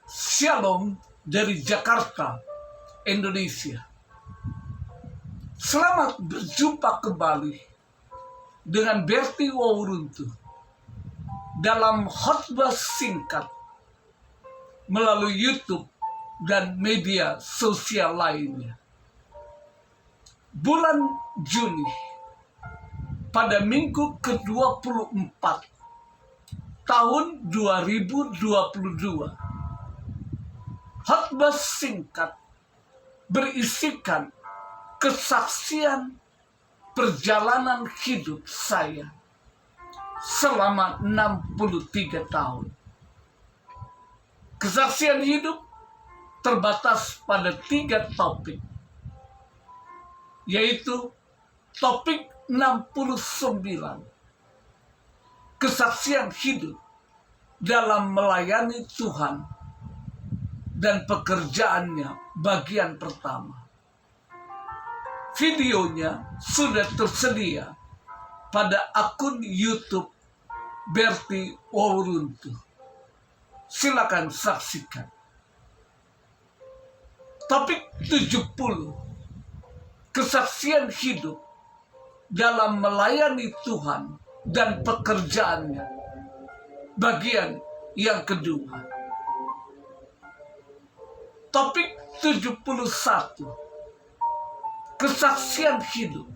Shalom dari Jakarta, Indonesia. Selamat berjumpa kembali dengan Berti Wawuruntu dalam khotbah singkat melalui YouTube dan media sosial lainnya. Bulan Juni pada minggu ke-24 tahun 2022, khotbah singkat berisikan kesaksian perjalanan hidup saya selama 63 tahun. Kesaksian hidup terbatas pada 3 topik, yaitu topik 69, kesaksian hidup dalam melayani Tuhan dan pekerjaannya bagian pertama. Videonya sudah tersedia pada akun YouTube Berti Wawuruntu. Silakan saksikan. Topik 70, kesaksian hidup dalam melayani Tuhan dan pekerjaannya bagian yang kedua. Topik 71, kesaksian hidup,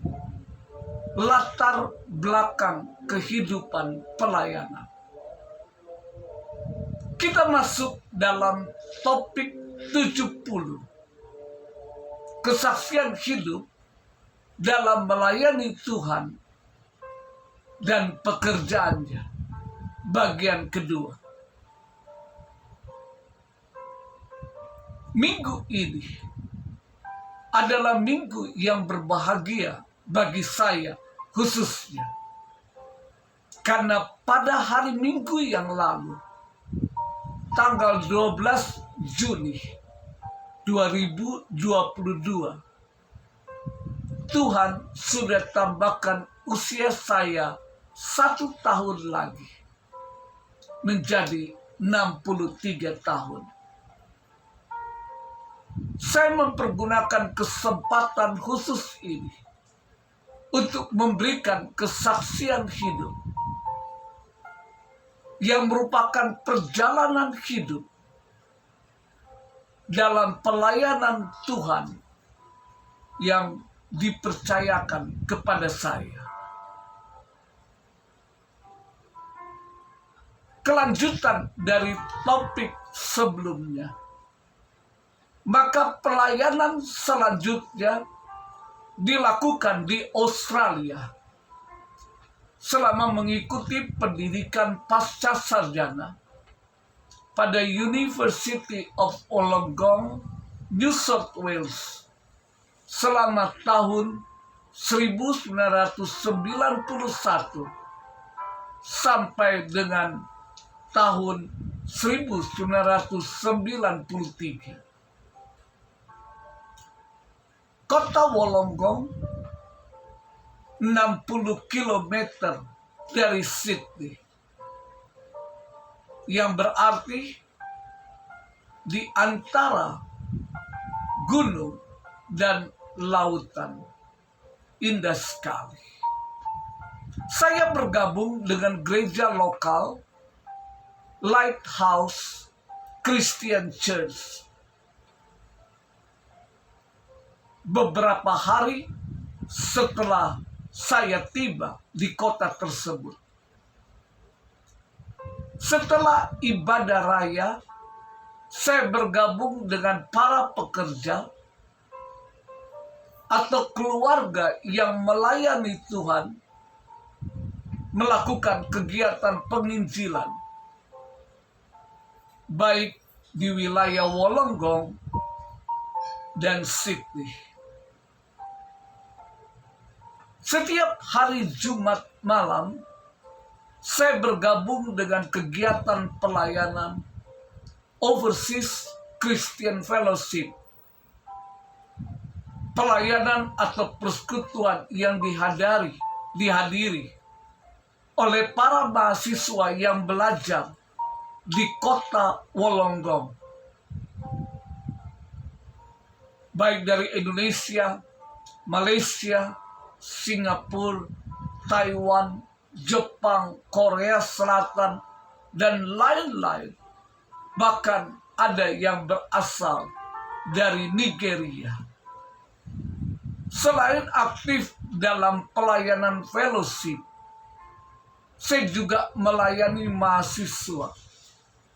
latar belakang kehidupan pelayanan. Kita masuk dalam topik 70, kesaksian hidup dalam melayani Tuhan dan pekerjaannya bagian kedua. Minggu ini adalah minggu yang berbahagia bagi saya khususnya. Karena pada hari Minggu yang lalu, tanggal 12 Juni 2022, Tuhan sudah tambahkan usia saya 1 tahun lagi menjadi 63 tahun. Saya mempergunakan kesempatan khusus ini untuk memberikan kesaksian hidup yang merupakan perjalanan hidup dalam pelayanan Tuhan yang dipercayakan kepada saya. Kelanjutan dari topik sebelumnya, maka pelayanan selanjutnya dilakukan di Australia selama mengikuti pendidikan pasca sarjana pada University of Wollongong, New South Wales selama tahun 1991 sampai dengan tahun 1993. Kota Wollongong 60 km dari Sydney, yang berarti di antara gunung dan lautan. Indah sekali. Saya bergabung dengan gereja lokal Lighthouse Christian Church. Beberapa hari setelah saya tiba di kota tersebut, setelah ibadah raya, saya bergabung dengan para pekerja atau keluarga yang melayani Tuhan, melakukan kegiatan penginjilan, baik di wilayah Wollongong dan Sydney. Setiap hari Jumat malam, saya bergabung dengan kegiatan pelayanan Overseas Christian Fellowship pelayanan atau persekutuan yang dihadiri oleh para mahasiswa yang belajar di kota Wollongong, baik dari Indonesia, Malaysia, Singapura, Taiwan, Jepang, Korea Selatan, dan lain-lain. Bahkan ada yang berasal dari Nigeria. Selain aktif dalam pelayanan fellowship, saya juga melayani mahasiswa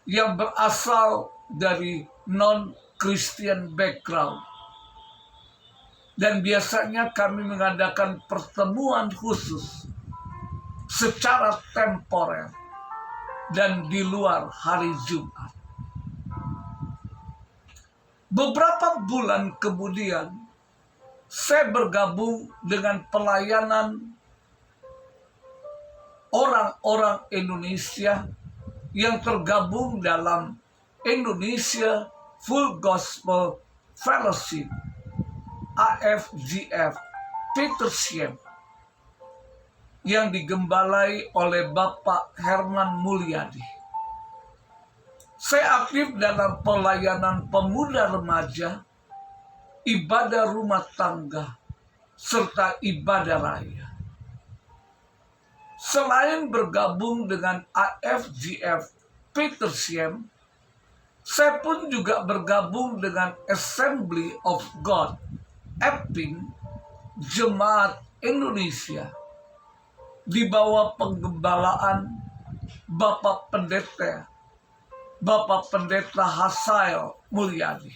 yang berasal dari non-Christian background. Dan biasanya kami mengadakan pertemuan khusus secara temporer dan di luar hari Jumat. Beberapa bulan kemudian, saya bergabung dengan pelayanan orang-orang Indonesia yang tergabung dalam Indonesia Full Gospel Fellowship AFGF Petersham yang digembalai oleh Bapak Herman Mulyadi. Saya aktif dalam pelayanan pemuda remaja, ibadah rumah tangga, serta ibadah raya. Selain bergabung dengan AFGF Petersham, saya pun juga bergabung dengan Assembly of God Epping Jemaat Indonesia di bawah penggembalaan Bapak Pendeta Hasael Mulyadi.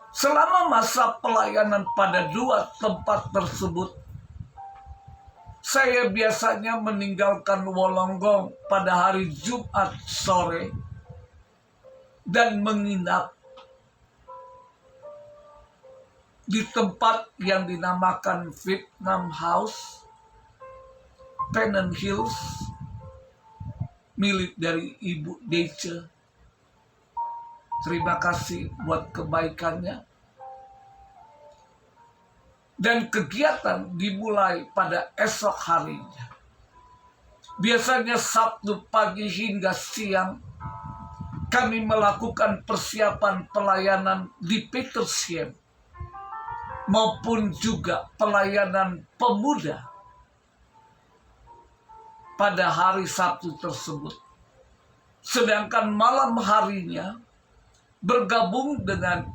Selama masa pelayanan pada dua tempat tersebut, saya biasanya meninggalkan Wollongong pada hari Jumat sore dan menginap di tempat yang dinamakan Vietnam House, Pennant Hills, milik dari Ibu Dece. Terima kasih buat kebaikannya. Dan kegiatan dimulai pada esok harinya. Biasanya Sabtu pagi hingga siang, kami melakukan persiapan pelayanan di Petersham maupun juga pelayanan pemuda pada hari Sabtu tersebut. Sedangkan malam harinya bergabung dengan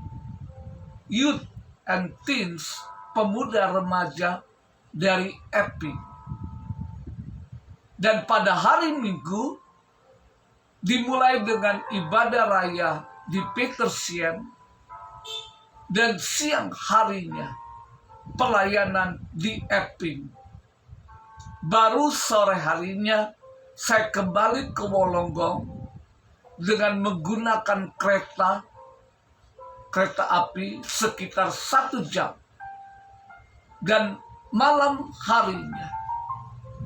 Youth and Teens, pemuda remaja dari Epping. Dan pada hari Minggu dimulai dengan ibadah raya di Petersham, dan siang harinya pelayanan di Epping. Baru sore harinya saya kembali ke Wollongong dengan menggunakan kereta api sekitar 1 jam. Dan malam harinya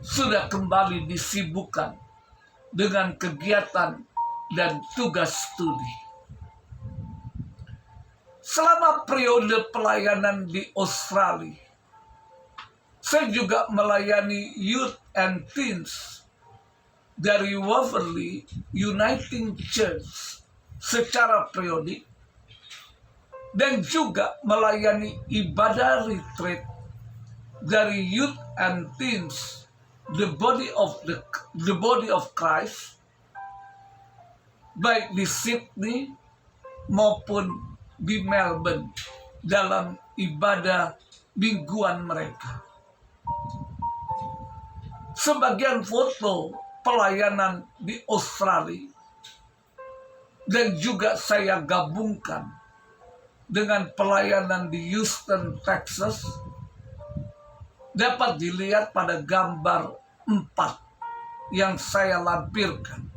sudah kembali disibukkan dengan kegiatan dan tugas studi. Selama periode pelayanan di Australia, saya juga melayani Youth and Teens dari Waverley Uniting Church secara periodik, dan juga melayani ibadah retreat dari Youth and Teens the Body of Christ, baik di Sydney maupun di Melbourne dalam ibadah mingguan mereka. Sebagian foto pelayanan di Australia dan juga saya gabungkan dengan pelayanan di Houston, Texas, dapat dilihat pada gambar 4 yang saya lampirkan.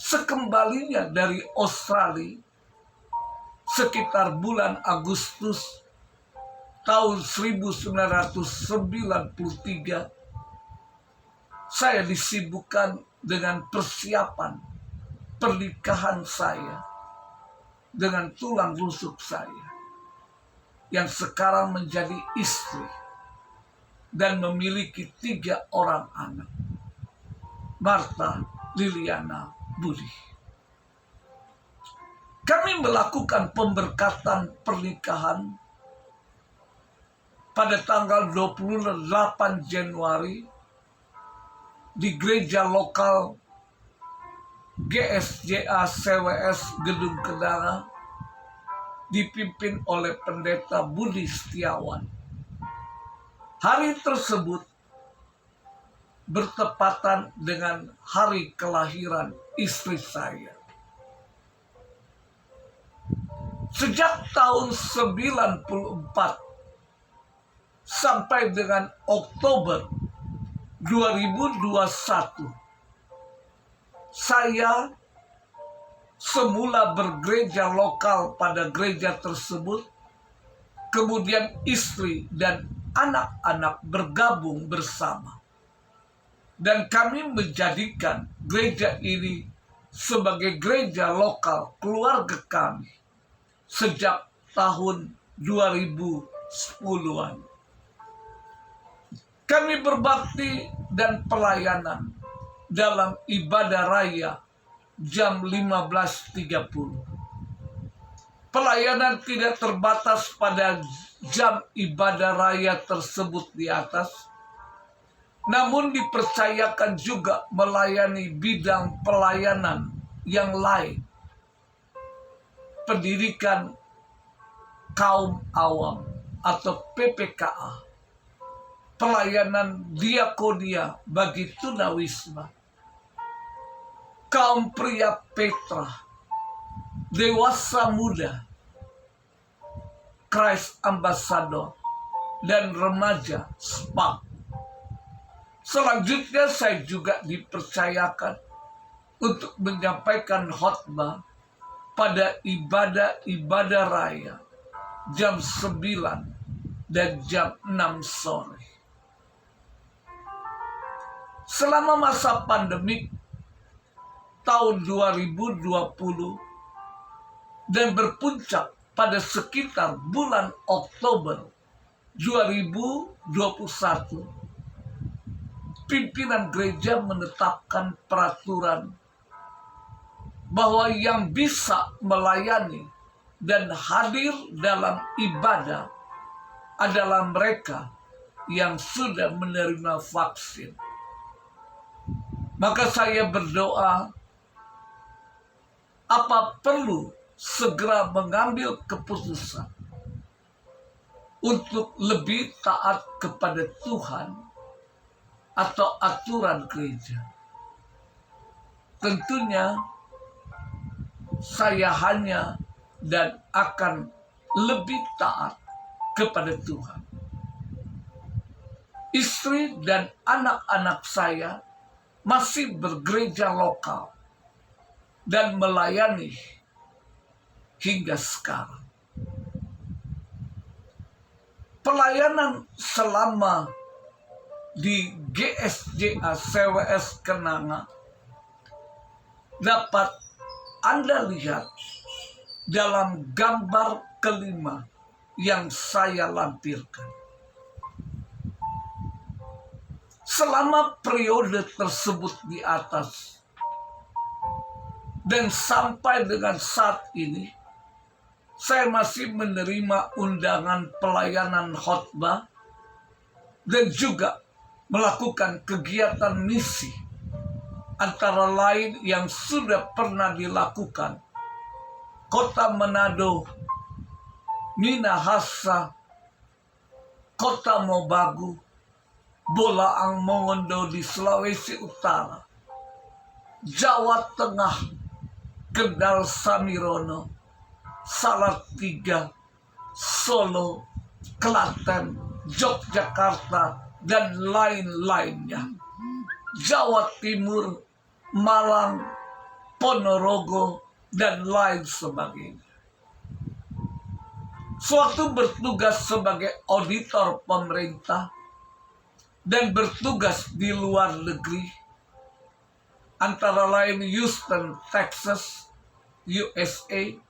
Sekembalinya dari Australia, sekitar bulan Agustus tahun 1993, saya disibukkan dengan persiapan pernikahan saya dengan tulang rusuk saya, yang sekarang menjadi istri dan memiliki 3 orang anak. Martha Liliana Budi. Kami melakukan pemberkatan pernikahan pada tanggal 28 Januari di gereja lokal GSJA CWS Gedung Kedara, dipimpin oleh Pendeta Budi Setiawan. Hari tersebut bertepatan dengan hari kelahiran istri saya. Sejak tahun 94 sampai dengan Oktober 2021, saya semula bergereja lokal pada gereja tersebut, kemudian istri dan anak-anak bergabung bersama. Dan kami menjadikan gereja ini sebagai gereja lokal keluarga kami sejak tahun 2010-an. Kami berbakti dan pelayanan dalam ibadah raya jam 15.30. Pelayanan tidak terbatas pada jam ibadah raya tersebut di atas, namun dipercayakan juga melayani bidang pelayanan yang lain. Pendidikan kaum awam atau PPKA, pelayanan diakonia bagi tunawisma, kaum pria Petra, dewasa muda, Christ Ambassador, dan remaja SPAK. Selanjutnya saya juga dipercayakan untuk menyampaikan khotbah pada ibadah raya jam 9 dan jam 6 sore. Selama masa pandemik tahun 2020 dan berpuncak pada sekitar bulan Oktober 2021, pimpinan gereja menetapkan peraturan bahwa yang bisa melayani dan hadir dalam ibadah adalah mereka yang sudah menerima vaksin. Maka saya berdoa, apa perlu segera mengambil keputusan untuk lebih taat kepada Tuhan atau aturan gereja. Tentunya saya hanya dan akan lebih taat kepada Tuhan. Istri dan anak-anak saya masih bergereja lokal dan melayani hingga sekarang. Pelayanan selama di GSJA CWS Kenanga dapat Anda lihat dalam gambar kelima yang saya lampirkan. Selama periode tersebut di atas dan sampai dengan saat ini, saya masih menerima undangan pelayanan khotbah dan juga melakukan kegiatan misi, antara lain yang sudah pernah dilakukan Kota Manado, Minahasa, Kota Mobagu, Bolaang Mongondo di Sulawesi Utara, Jawa Tengah, Kendal Samirono, Salatiga, Solo, Klaten, Yogyakarta, dan lain-lainnya. Jawa Timur, Malang, Ponorogo, dan lain sebagainya. Sewaktu bertugas sebagai auditor pemerintah dan bertugas di luar negeri, antara lain Houston, Texas, USA,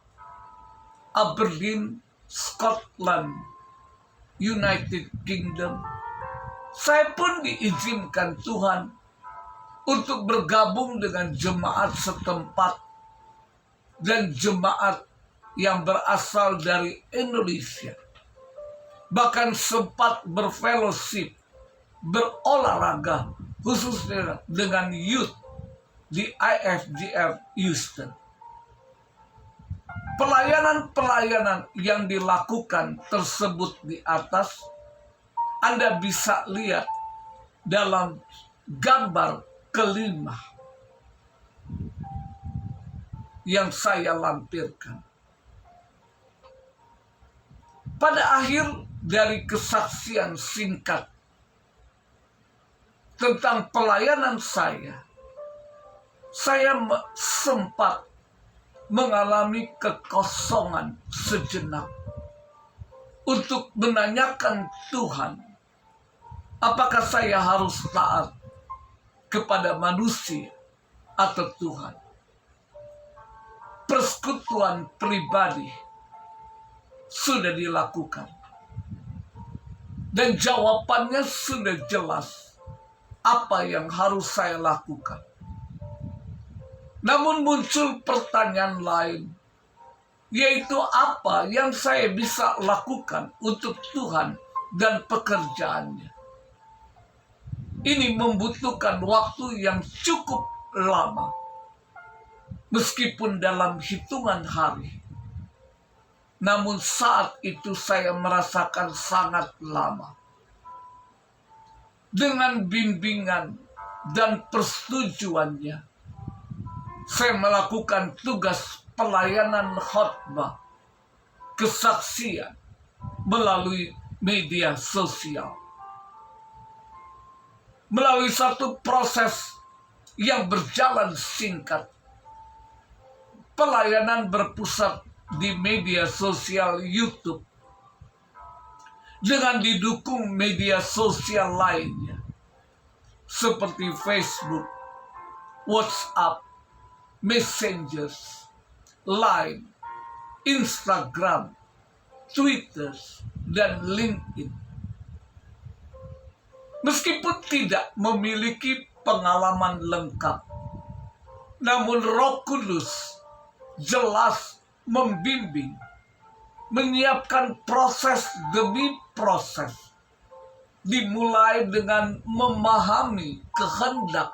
Aberdeen, Scotland, United Kingdom. Saya pun diizinkan Tuhan untuk bergabung dengan jemaat setempat dan jemaat yang berasal dari Indonesia. Bahkan sempat berfellowship, berolahraga, khususnya dengan youth di IFGF Houston. Pelayanan-pelayanan yang dilakukan tersebut di atas, Anda bisa lihat dalam gambar kelima yang saya lampirkan. Pada akhir dari kesaksian singkat tentang pelayanan saya sempat mengalami kekosongan sejenak untuk menanyakan Tuhan, apakah saya harus taat kepada manusia atau Tuhan? Persekutuan pribadi sudah dilakukan, dan jawabannya sudah jelas apa yang harus saya lakukan. Namun muncul pertanyaan lain, yaitu apa yang saya bisa lakukan untuk Tuhan dan pekerjaannya. Ini membutuhkan waktu yang cukup lama, meskipun dalam hitungan hari. Namun saat itu saya merasakan sangat lama. Dengan bimbingan dan persetujuannya, saya melakukan tugas pelayanan khotbah, kesaksian melalui media sosial. Melalui satu proses yang berjalan singkat, pelayanan berpusat di media sosial YouTube dengan didukung media sosial lainnya seperti Facebook, WhatsApp, Messenger, Line, Instagram, Twitter, dan LinkedIn. Meskipun tidak memiliki pengalaman lengkap, namun Roh Kudus jelas membimbing, menyiapkan proses demi proses, dimulai dengan memahami kehendak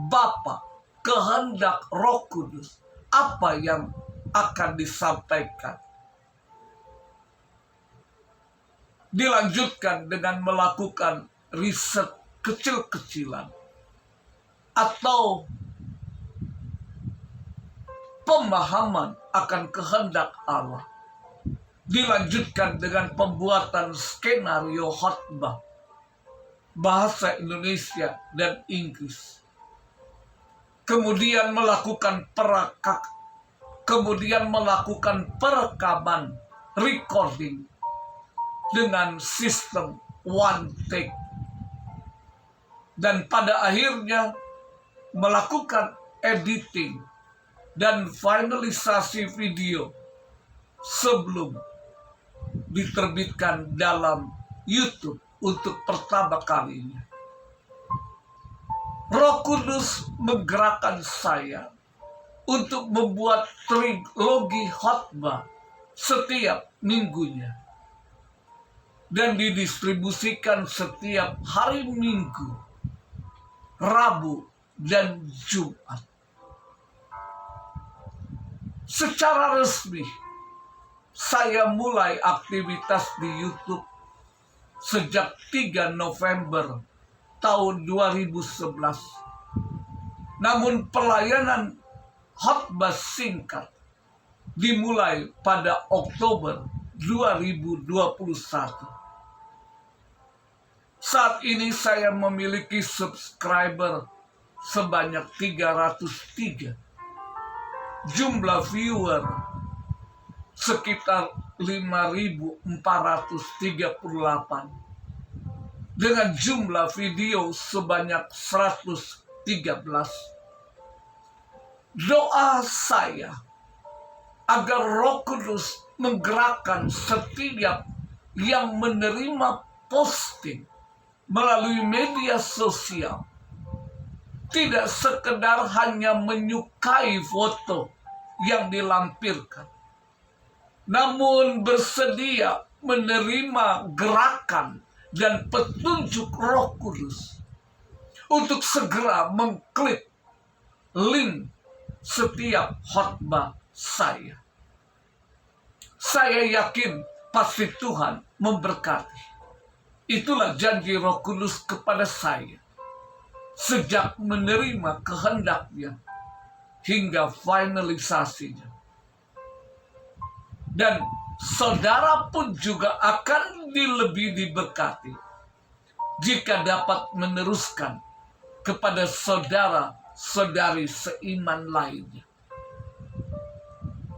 Bapa, kehendak Roh Kudus, apa yang akan disampaikan. Dilanjutkan dengan melakukan riset kecil-kecilan atau pemahaman akan kehendak Allah. Dilanjutkan dengan pembuatan skenario khotbah bahasa Indonesia dan Inggris. Kemudian melakukan perekaman, recording dengan sistem one take. Dan pada akhirnya melakukan editing dan finalisasi video sebelum diterbitkan dalam YouTube untuk pertama kalinya. Roh Kudus menggerakkan saya untuk membuat trilogi khotbah setiap minggunya dan didistribusikan setiap hari Minggu, Rabu, dan Jumat. Secara resmi, saya mulai aktivitas di YouTube sejak 3 November tahun 2011. Namun pelayanan khotbah singkat dimulai pada Oktober 2021. Saat ini saya memiliki subscriber sebanyak 303. Jumlah viewer sekitar 5.438. Dengan jumlah video sebanyak 113. Doa saya agar Roh Kudus menggerakkan setiap yang menerima posting melalui media sosial. Tidak sekedar hanya menyukai foto yang dilampirkan, namun bersedia menerima gerakan dan petunjuk Roh Kudus untuk segera mengklik link setiap khotbah saya. Saya yakin pasti Tuhan memberkati. Itulah janji Roh Kudus kepada saya sejak menerima kehendaknya hingga finalisasinya. Dan saudara pun juga akan lebih diberkati jika dapat meneruskan kepada saudara-saudari seiman lainnya.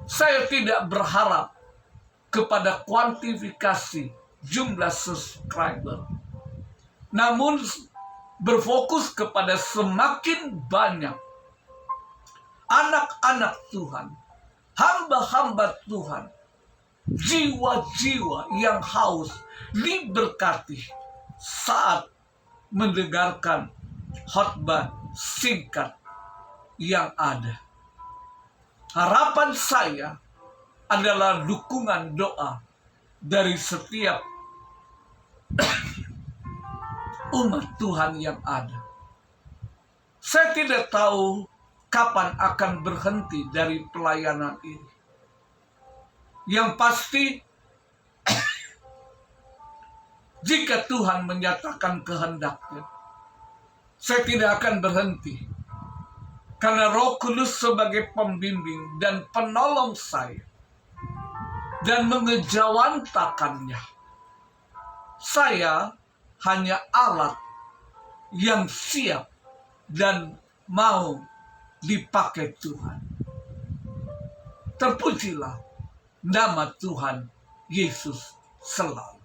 Saya tidak berharap kepada kuantifikasi jumlah subscriber, namun berfokus kepada semakin banyak anak-anak Tuhan, hamba-hamba Tuhan, jiwa-jiwa yang haus diberkati saat mendengarkan khotbah singkat yang ada. Harapan saya adalah dukungan doa dari setiap umat Tuhan yang ada. Saya tidak tahu kapan akan berhenti dari pelayanan ini. Yang pasti, jika Tuhan menyatakan kehendaknya, saya tidak akan berhenti. Karena Roh Kudus sebagai pembimbing dan penolong saya, dan mengejawantakannya. Saya hanya alat yang siap dan mau dipakai Tuhan. Terpujilah nama Tuhan Yesus selalu.